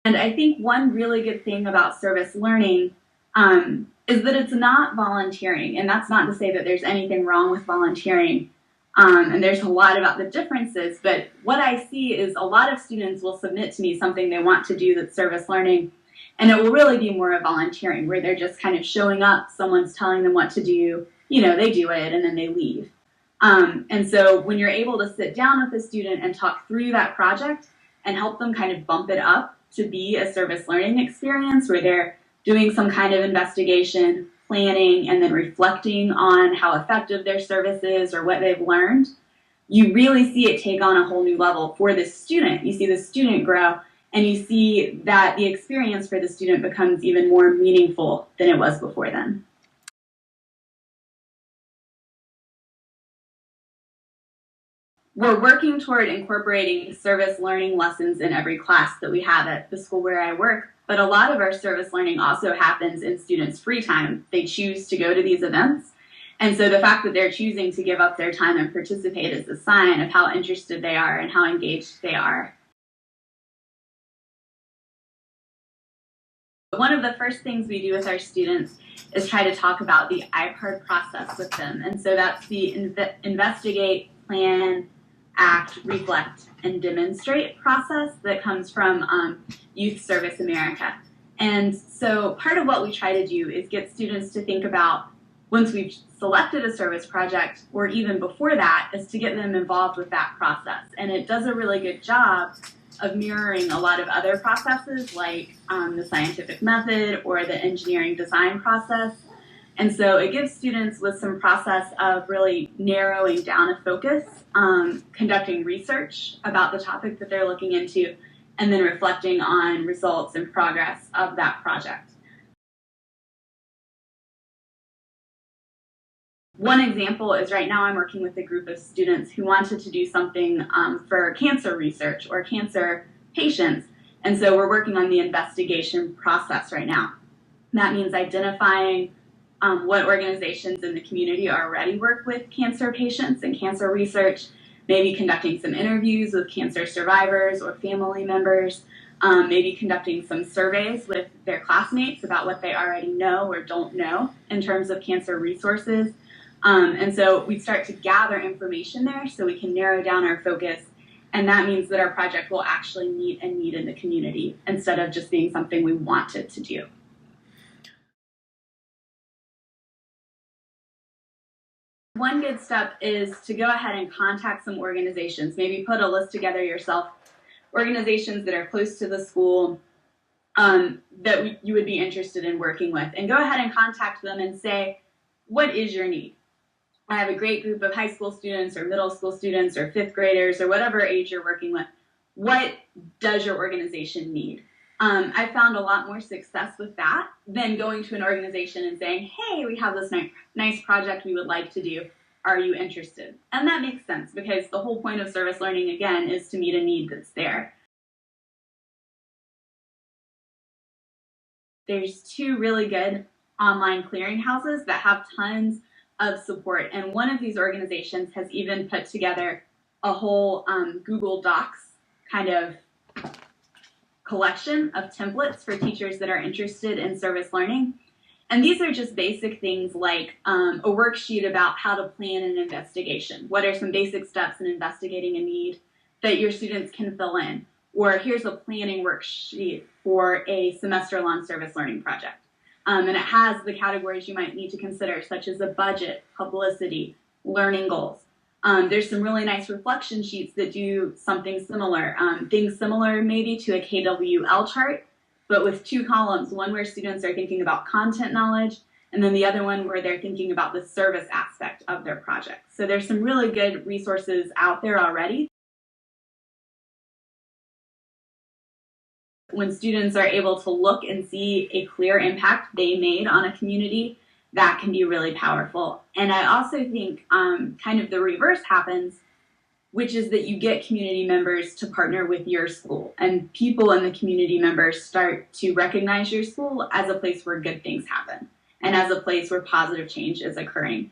And I think one really good thing about service learning is that it's not volunteering. And that's not to say that there's anything wrong with volunteering. And there's a lot about the differences. But what I see is a lot of students will submit to me something they want to do that's service learning. And it will really be more of volunteering, where they're just kind of showing up, someone's telling them what to do, they do it, and then they leave. And so when you're able to sit down with a student and talk through that project and help them kind of bump it up to be a service learning experience where they're doing some kind of investigation, planning, and then reflecting on how effective their service is or what they've learned, you really see it take on a whole new level for the student. You see the student grow, and you see that the experience for the student becomes even more meaningful than it was before then. We're working toward incorporating service learning lessons in every class that we have at the school where I work, but a lot of our service learning also happens in students' free time. They choose to go to these events, and so the fact that they're choosing to give up their time and participate is a sign of how interested they are and how engaged they are. One of the first things we do with our students is try to talk about the IPARD process with them, and so that's the investigate, plan, act, reflect, and demonstrate process that comes from Youth Service America. And so part of what we try to do is get students to think about, once we've selected a service project, or even before that, is to get them involved with that process. And it does a really good job of mirroring a lot of other processes like the scientific method or the engineering design process. And so it gives students with some process of really narrowing down a focus, conducting research about the topic that they're looking into, and then reflecting on results and progress of that project. One example is right now I'm working with a group of students who wanted to do something for cancer research or cancer patients. And so we're working on the investigation process right now. That means identifying what organizations in the community already work with cancer patients and cancer research, maybe conducting some interviews with cancer survivors or family members, maybe conducting some surveys with their classmates about what they already know or don't know in terms of cancer resources. And so we start to gather information there so we can narrow down our focus, and that means that our project will actually meet a need in the community instead of just being something we wanted to do. One good step is to go ahead and contact some organizations, maybe put a list together yourself, organizations that are close to the school that you would be interested in working with, and go ahead and contact them and say, what is your need? I have a great group of high school students or middle school students or fifth graders or whatever age you're working with. What does your organization need? I found a lot more success with that than going to an organization and saying, hey, we have this nice project we would like to do. Are you interested? And that makes sense because the whole point of service learning, again, is to meet a need that's there. There's two really good online clearinghouses that have tons of support. And one of these organizations has even put together a whole Google Docs kind of collection of templates for teachers that are interested in service learning. And these are just basic things like a worksheet about how to plan an investigation. What are some basic steps in investigating a need that your students can fill in? Or here's a planning worksheet for a semester-long service learning project. And it has the categories you might need to consider, such as a budget, publicity, learning goals. There's some really nice reflection sheets that do something similar, things similar maybe to a KWL chart, but with two columns, one where students are thinking about content knowledge, and then the other one where they're thinking about the service aspect of their project. So there's some really good resources out there already. When students are able to look and see a clear impact they made on a community, that can be really powerful. And I also think kind of the reverse happens, which is that you get community members to partner with your school, and people in the community members start to recognize your school as a place where good things happen and as a place where positive change is occurring.